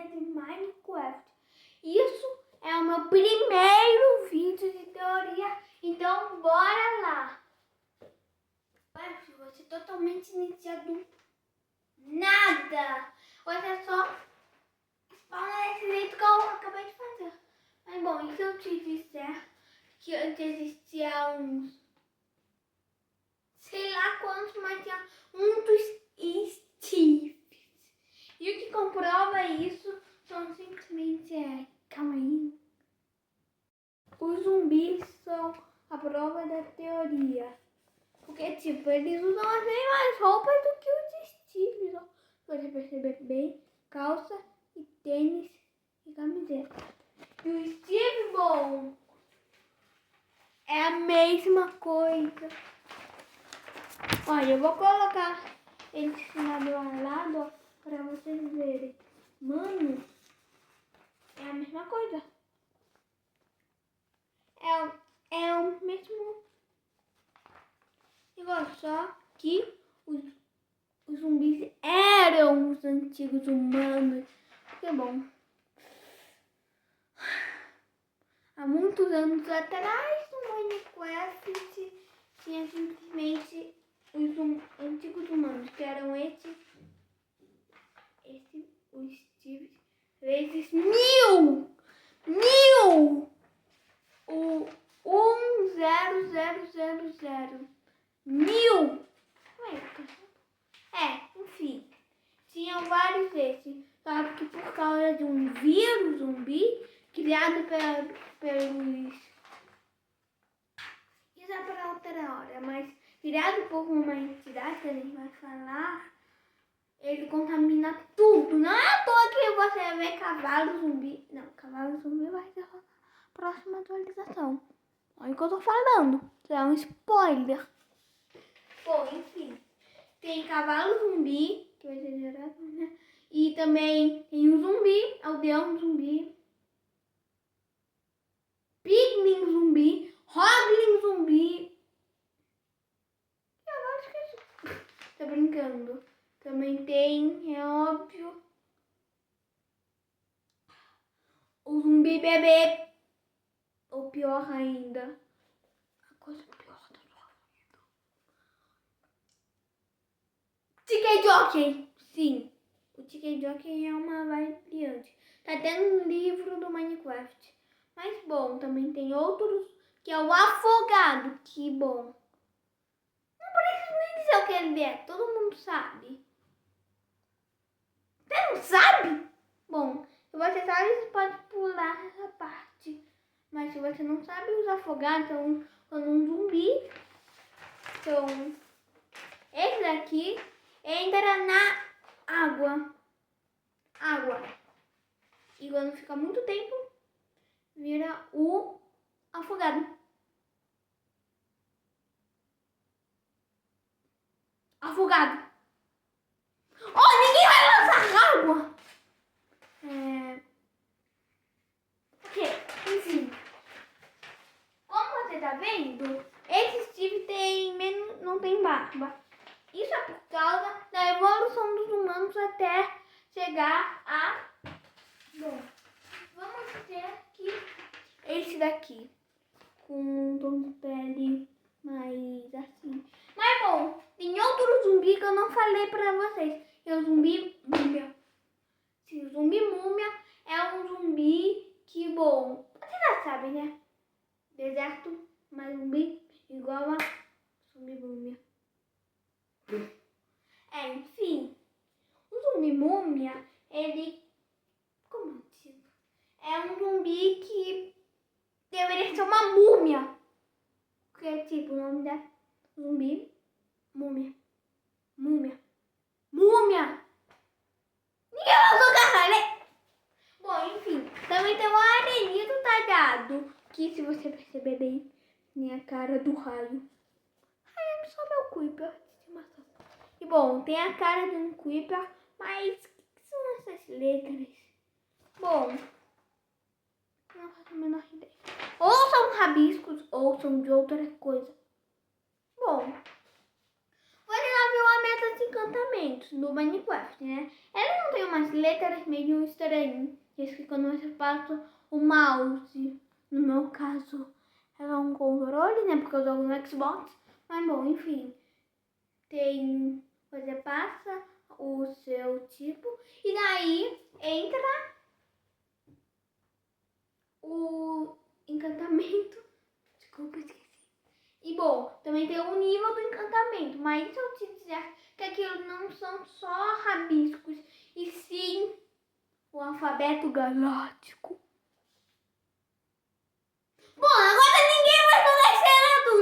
teoria de Minecraft. Isso é o meu primeiro vídeo de teoria, então bora lá. Você é totalmente iniciado nada. Você só fala desse jeito que eu acabei de fazer. Mas bom, e se eu te disser que antes existia uns, sei lá quantos, mas tinha muitos Steves. E o que comprova isso são simplesmente, calma aí. Os zumbis são a prova da teoria. Porque, tipo, eles usam as mesmas roupas do que os Steves. Se você perceber bem, calça e tênis e camiseta. E o Steve, bom, é a mesma coisa. Olha, eu vou colocar eles lado a lado, ó, pra vocês verem. Mano, é a mesma coisa. É o mesmo negócio, só que os zumbis eram os antigos humanos. Que bom. Há muitos anos atrás, no Minecraft, tinha simplesmente os antigos humanos, que eram os Steve, vezes 1000! O 10000. 1000! Enfim, tinham vários desses. Só que por causa de um vírus zumbi criado pelos... Isso é para outra hora, mas criado por uma entidade que a gente vai falar, ele contamina tudo. Não é à toa que você vê cavalo zumbi. Não, cavalo zumbi vai ser a próxima atualização. Olha o que eu tô falando. Isso é um spoiler. Bom, enfim. Tem cavalo zumbi, que vai ser gerado, né? E também tem o zumbi, aldeão zumbi, pigmin zumbi, hoglin zumbi. E agora esqueci. Tô brincando. Também tem, é óbvio, o zumbi bebê. Ou pior ainda, a coisa pior da sua vida. Chicken Jockey. Sim, o Chicken Jockey é uma variante. Tá dentro no livro do Minecraft. Mas bom, também tem outros, que é o afogado. Que bom. Não preciso nem dizer o que ele é, todo mundo sabe. Você não sabe? Bom, se você sabe, você pode pular essa parte. Mas se você não sabe, os afogados são um zumbi. Então, esse daqui entra na água. E quando fica muito tempo, vira o afogado. Afogado. Oh, ninguém vai lançar água! Ok, enfim. Como você tá vendo, esse Steve não tem barba. Isso é por causa da evolução dos humanos até chegar a... Bom, vamos dizer que esse daqui, com um tom de pele mais assim. Mas bom, tem outro zumbi que eu não falei pra vocês. É o zumbi múmia. Sim, o zumbi múmia é um zumbi que, bom, vocês já sabem, né? Deserto, mais zumbi, igual a zumbi múmia. Enfim, o zumbi múmia, ele, como eu digo, é um zumbi que deveria ser uma múmia. Porque é tipo o nome da zumbi múmia. Múmia. Ninguém vai jogar, né? Bom, enfim, também tem um arenito talhado, que se você perceber bem, tem a cara do raio. Raio é só meu Creeper de estimação. E bom, tem a cara de um Creeper, mas o que são essas letras? Bom, não faço a menor ideia. Ou são rabiscos, ou são de outra coisa. Bom, você já viu a ferramentas de encantamentos do Minecraft, né? Ela não tem umas letras meio estranhas. Diz que quando você passa o mouse, no meu caso, ela é um controle, né? Porque eu jogo no Xbox. Mas bom, enfim. Tem... Você passa o seu tipo e daí entra o encantamento. Desculpa, esqueci. E bom, também tem o nível do encantamento, mas se eu te dizer que aquilo não são só rabiscos, e sim o alfabeto galáctico. Bom, agora ninguém vai falar cena do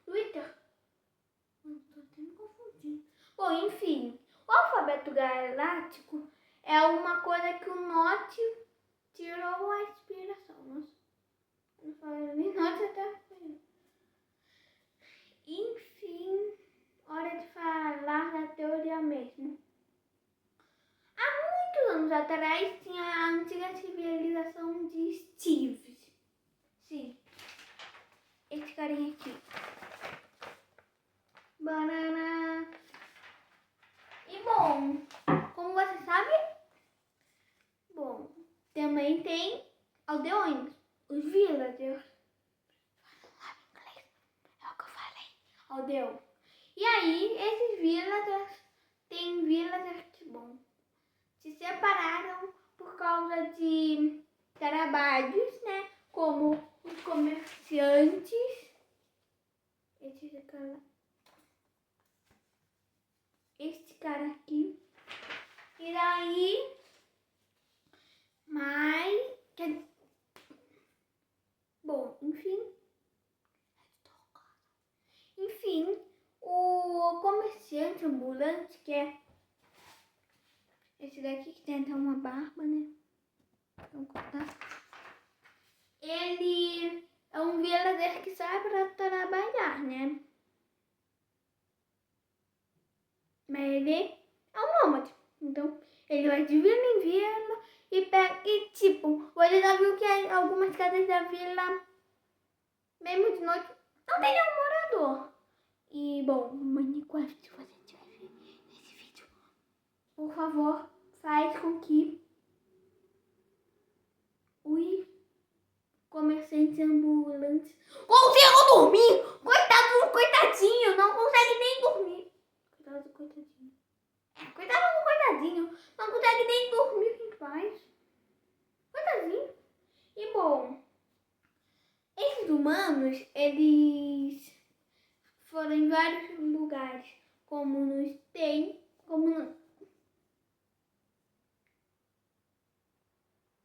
Twitter. Tô até me confundindo. Bom, enfim, o alfabeto galáctico é uma coisa que o Note tirou a inspiração. Nossa, não falei nem Note até. Enfim, hora de falar da teoria mesmo. Há muitos anos atrás tinha a antiga civilização de Steve. Sim, esse carinha aqui. Banana. E bom, como você sabe, bom, também tem aldeões, os villagers. É o que eu falei, aldeão. E aí, esses villagers, tem villagers que, bom, se separaram por causa de trabalhos, né? Como os comerciantes. Este cara aqui. E daí, mas, bom, enfim, o comerciante ambulante, que é esse daqui que tem até uma barba, né? Vou cortar. Ele é um vilarejo que sai para trabalhar, né? Mas ele é um nômade. Então, ele vai de vila em vila e pega. E tipo, você já viu que algumas casas da vila, mesmo de noite, não tem nenhum morador. E bom, Minecraft, se você estiver vendo esse vídeo, por favor, faz com que os comerciantes ambulantes consigam dormir. Coitadinho, não consegue nem dormir. Coitadinho. Coitado do coitadinho, não consegue nem dormir em paz. Coitadinho. E bom, esses humanos, eles foram em vários lugares, como nos tem, como no...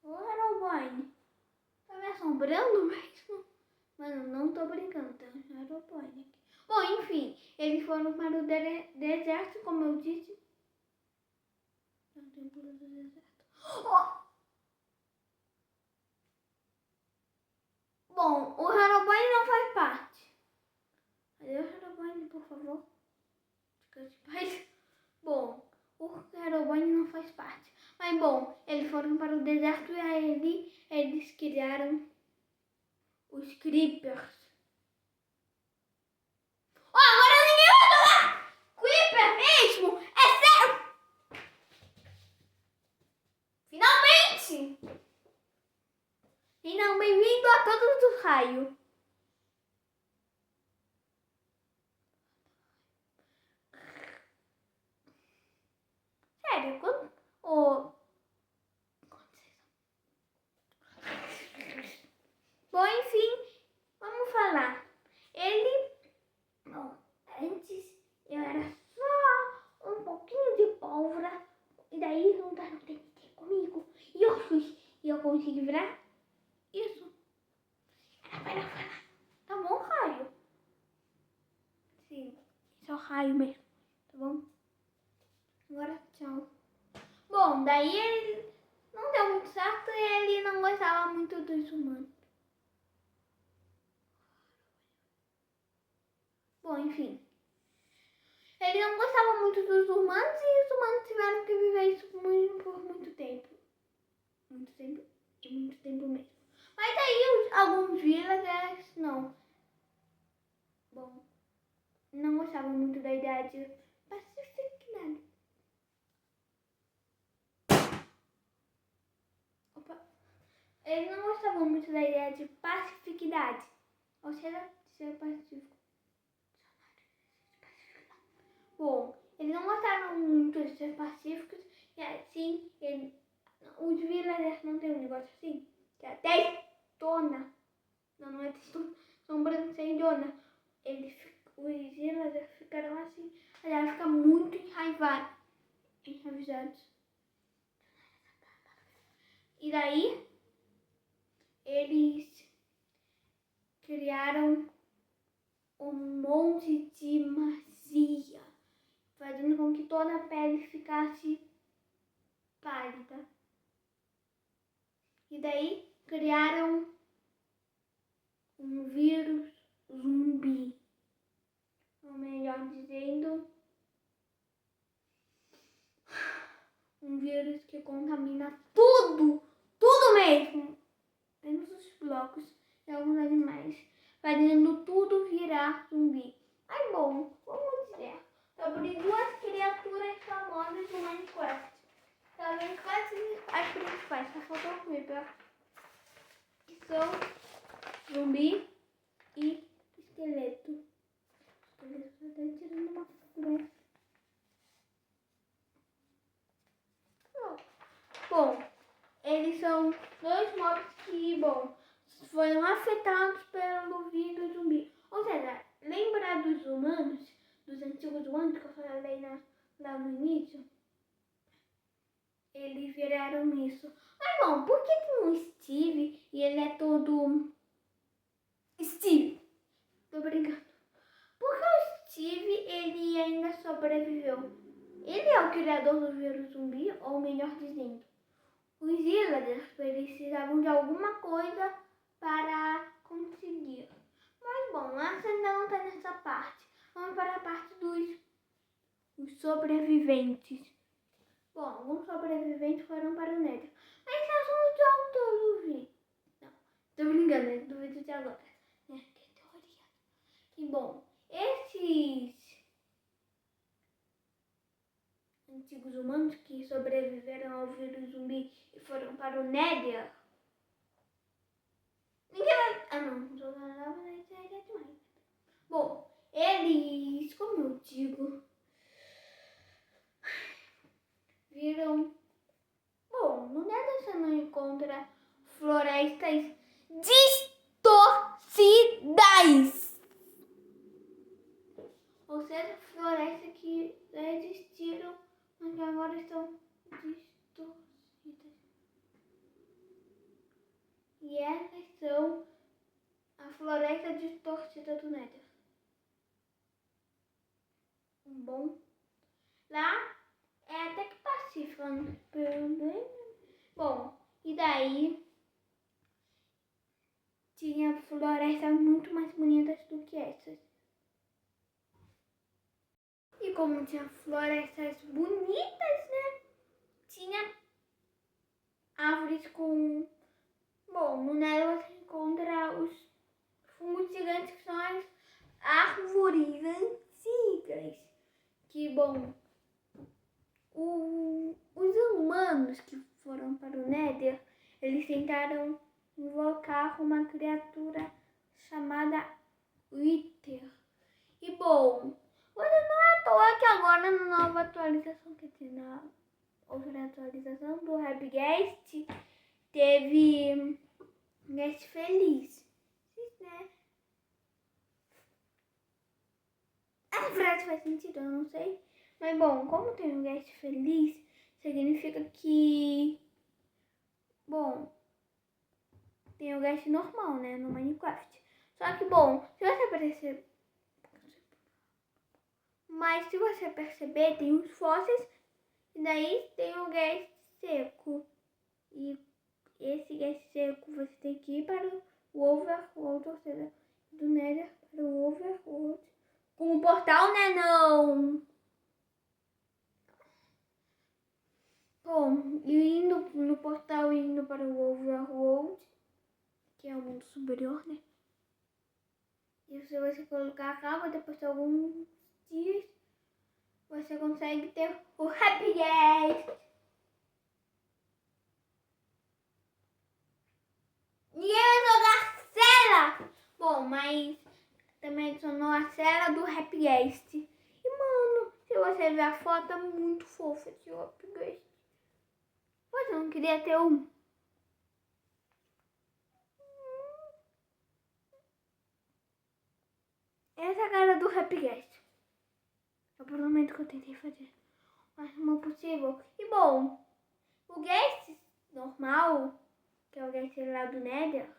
Ô, Aerobone, tá me assombrando mesmo? Mano, não tô brincando, tá? Aerobone aqui. Bom, enfim, eles foram para o deserto, como eu disse. Não tem pulo do deserto. Oh! Bom, o Aerobone não faz parte. Adeus, Aerobone, por favor. Fica de paz. Bom, o Aerobone não faz parte. Mas bom, eles foram para o deserto e aí eles criaram os Creepers. Oh, agora ninguém vai falar Creeper mesmo? É sério? Finalmente! E não, bem-vindo a todos os raios. Sério, quando... Oh. Bom, enfim, vamos falar. Ele... Bom, antes eu era só um pouquinho de pólvora. E daí juntaram o TNT comigo. E eu fui. E eu consegui virar isso. Era para falar. Tá bom, raio? Sim, isso é o raio mesmo. Tá bom? Agora, tchau. Bom, daí ele não deu muito certo e ele não gostava muito dos humanos. Bom, enfim. Ele não gostava muito dos humanos e os humanos tiveram que viver isso por muito tempo. Muito tempo e muito tempo mesmo. Mas daí alguns villagers não. Bom, não gostavam muito da idade pacificidade. Opa. Eles não gostavam muito da ideia de pacificidade. Ou seja, de ser pacífico. Bom, eles não gostaram muito de ser pacíficos. E assim, os villagers não tem um negócio assim. Que é testona. Não é testona. Sobrancelhona. Os villagers ficaram assim. Aliás, fica muito enraivados. E daí, eles criaram um monte de magia, fazendo com que toda a pele ficasse pálida. E daí, criaram um vírus zumbi. Ou melhor dizendo, um vírus que contamina tudo mesmo, menos os blocos e alguns animais, fazendo tudo virar zumbi. Mas bom, vamos dizer, sobre duas criaturas famosas do Minecraft. Talvez quase as principais, só faltou o Creeper, que são zumbi e esqueleto. O esqueleto está tirando uma foto. Bom, eles são dois mobs que, bom, foram afetados pelo vírus zumbi. Ou seja, lembra dos humanos, dos antigos humanos que eu falei lá no início? Eles viraram isso. Mas bom, por que tem um Steve e ele é todo... Steve! Tô brincando. Porque o Steve, ele ainda sobreviveu. Ele é o criador do vírus zumbi, ou melhor dizendo, os villagers precisavam de alguma coisa para conseguir. Mas bom, essa ainda não está nessa parte. Vamos para a parte dos sobreviventes. Bom, alguns sobreviventes foram para o Nether. Mas esse assunto já eu vi. Não, tô brincando, é do vídeo de agora. Que teoria. Que bom, esses antigos humanos que sobreviveram ao vírus zumbi e foram para o Nether. Ninguém vai... Ah não, jogando na internet é demais. Bom, eles, como eu digo, viram... Bom, no Nether você não encontra florestas distorcidas. Ou seja, florestas que já existiram, mas que agora estão distorcidas. E essas são a floresta distorcida do Nether. Bom, lá é até que pacífico, né? Bom, e daí tinha florestas muito mais bonitas do que essas. E como tinha florestas bonitas, né? Tinha árvores com... Bom, no Nether você encontra os fungos gigantes, que são as árvores antigas. Que, bom, os humanos que foram para o Nether, eles tentaram invocar uma criatura chamada Wither. E, bom, você não é à toa que agora na nova atualização, quer dizer, na outra atualização do Rapguest, teve Guest Feliz, né? A frase faz sentido, eu não sei. Mas bom, como tem um Guest Feliz, significa que... Bom, tem o Guest normal, né, no Minecraft. Só que, bom, se você perceber... Mas se você perceber, tem os fósseis e daí tem o Guest seco. E esse Guest seco você tem que ir para o Overworld, ou seja, do Nether para o Overworld. Com o portal, né, não? Bom, e indo no portal e indo para o Overworld, que é o mundo superior, né? E se você colocar a calma, depois de alguns dias, você consegue ter o Happy Guest. Ninguém vai jogar cela! Bom, mas também adicionou a cela do Happy Guest. E, mano, se você ver a foto, é muito fofa esse Happy Guest. Você não queria ter um? Essa é a cara do Happy Guest. É o momento que eu tentei fazer o máximo possível. E, bom, o Guest normal, que é o Guest lá do Nether,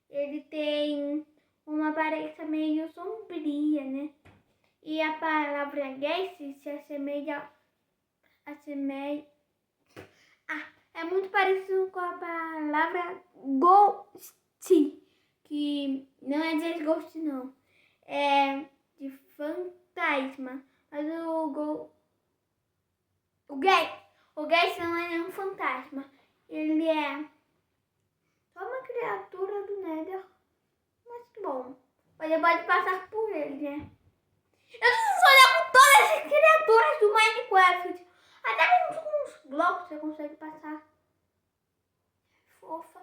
ele tem uma aparência meio sombria, né? E a palavra Guest se assemelha... é muito parecido com a palavra Ghost, que não é de Ghost, não. É de fantasma. Mas o Guest não é nenhum fantasma. Ele é só uma criatura do Nether. Mas que bom. Você pode passar por ele, né? Eu preciso olhar com todas as criaturas do Minecraft. Até com uns blocos você consegue passar. Fofa.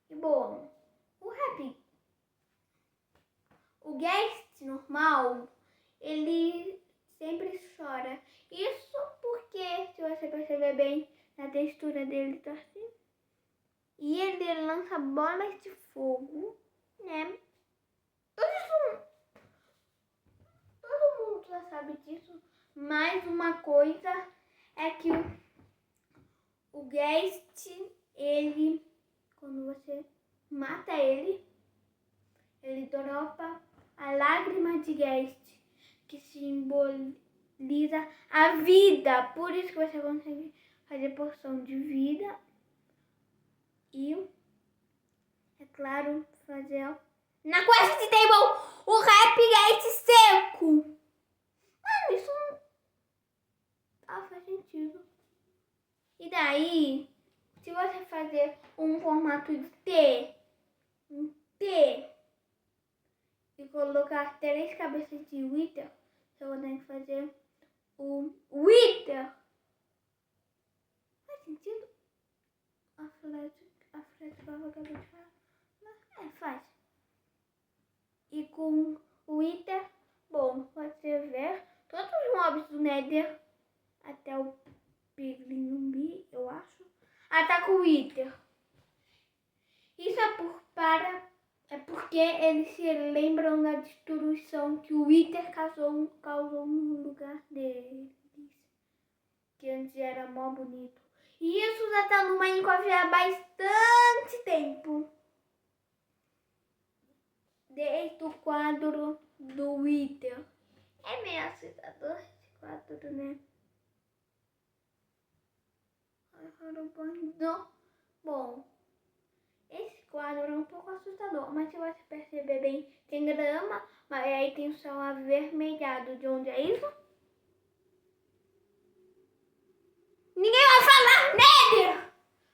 E bom, o Guest normal, ele sempre chora. Isso porque, se você perceber bem, na textura dele tá assim. E ele lança bolas de fogo, né? Todo mundo já sabe disso. Mas uma coisa é que o Guest, ele, quando você mata ele dropa a lágrima de Guest, que simboliza a vida. Por isso que você consegue fazer poção de vida e, é claro, fazer na Quest Table o Happy Guest seco. Mano, isso não faz sentido. E daí, se você fazer um formato de T, e colocar 3 cabeças de Wither, você consegue fazer o Wither. Faz sentido? A Fred que eu acabei de falar. Faz. E com o Wither, bom, você ver todos os mobs do Nether, até o Piglin Zumbi, eu acho, ataca o Wither. Isso é porque eles se lembram da destruição que o Wither causou no lugar deles, que antes era mó bonito. E isso já tá no Minecraft há bastante tempo. Desde o quadro do Wither. É meio assustador esse quadro, né? Bom, esse quadro é um pouco assustador, mas se você perceber bem, tem grama, mas aí tem o céu avermelhado. De onde é isso? Ninguém vai falar Nether!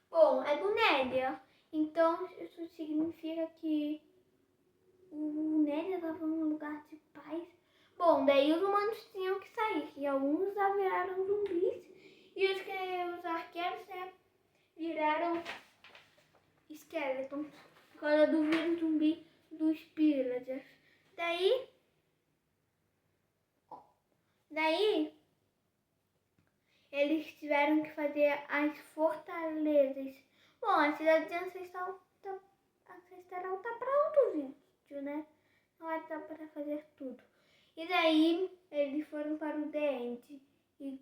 Bom, é do Nether. Então, isso significa que o Nether estava num lugar de paz. Bom, daí os humanos tinham que sair. E alguns já viraram zumbis. E os arqueiros, né, viraram esqueletos. Por causa do vírus zumbi dos pillagers. Daí, eles tiveram que fazer as fortalezas. Bom, a cidade ancestral tá pronto, gente, né? Não vai dar para fazer tudo. E daí, eles foram para o The End e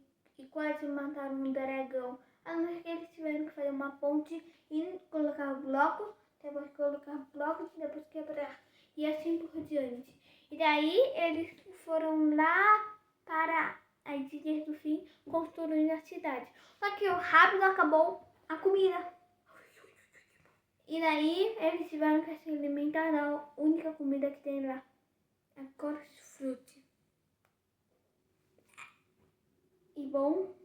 quase mataram um dragão. A não ser que eles tiveram que fazer uma ponte e colocar bloco, depois colocar bloco, depois quebrar. E assim por diante. E daí, eles foram lá para as Ilhas do Fim, construindo a cidade. Só que rápido acabou a comida. E daí eles tiveram que se alimentar da única comida que tem lá, a Chorus Fruit. E bom,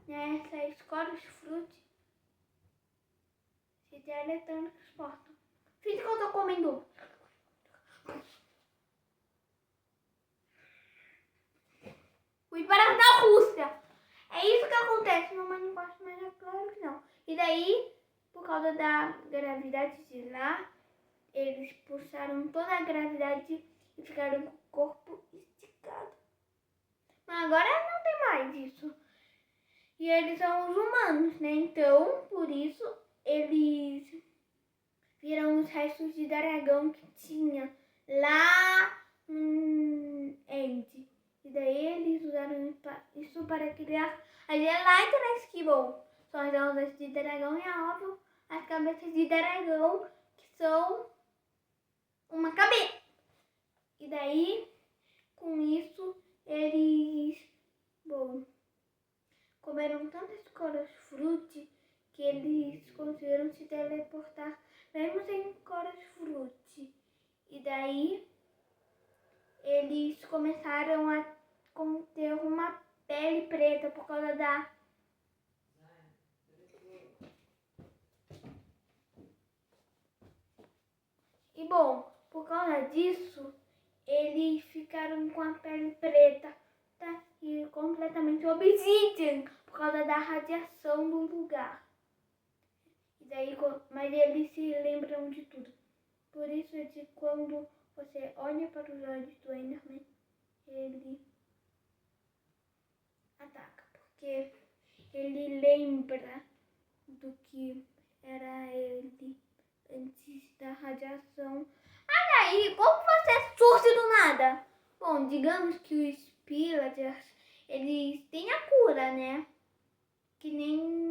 nessa Chorus Fruit se teletransportam. Finge que eu tô comendo. fui para a Rússia. É isso que acontece no Minecraft, mas é claro que não. E daí, por causa da gravidade de lá, eles puxaram toda a gravidade e ficaram com o corpo esticado. Mas agora não tem mais isso. E eles são os humanos, né? Então, por isso, eles viram os restos de dragão que tinha lá no End. E daí eles usaram isso para criar as Elytras, que bom, são as asas de dragão e é óbvio as cabeças de dragão, que são uma cabeça. E daí, com isso, eles, bom, comeram tantas coras frutti que eles conseguiram se teleportar mesmo sem coras frutti. E daí, eles começaram a ter uma pele preta por causa da... E bom, por causa disso, eles ficaram com a pele preta, tá? E completamente obsidian por causa da radiação do lugar. E daí, mas eles se lembram de tudo. Por isso, de quando você olha para os olhos do Enderman, ele ataca, porque ele lembra do que era ele antes da radiação. Mas aí, como você surge do nada? Bom, digamos que os pillagers, eles têm a cura, né? Que nem...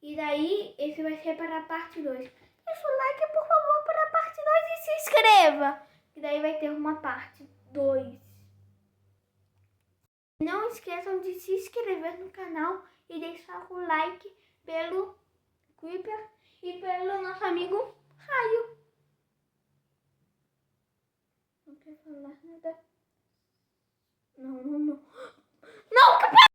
E daí, esse vai ser para a parte 2. Deixa o like, por favor, para a parte 2 e se inscreva. E daí vai ter uma parte 2. Não esqueçam de se inscrever no canal e deixar o like pelo Creeper e pelo nosso amigo Raio. Não quer falar nada? Não.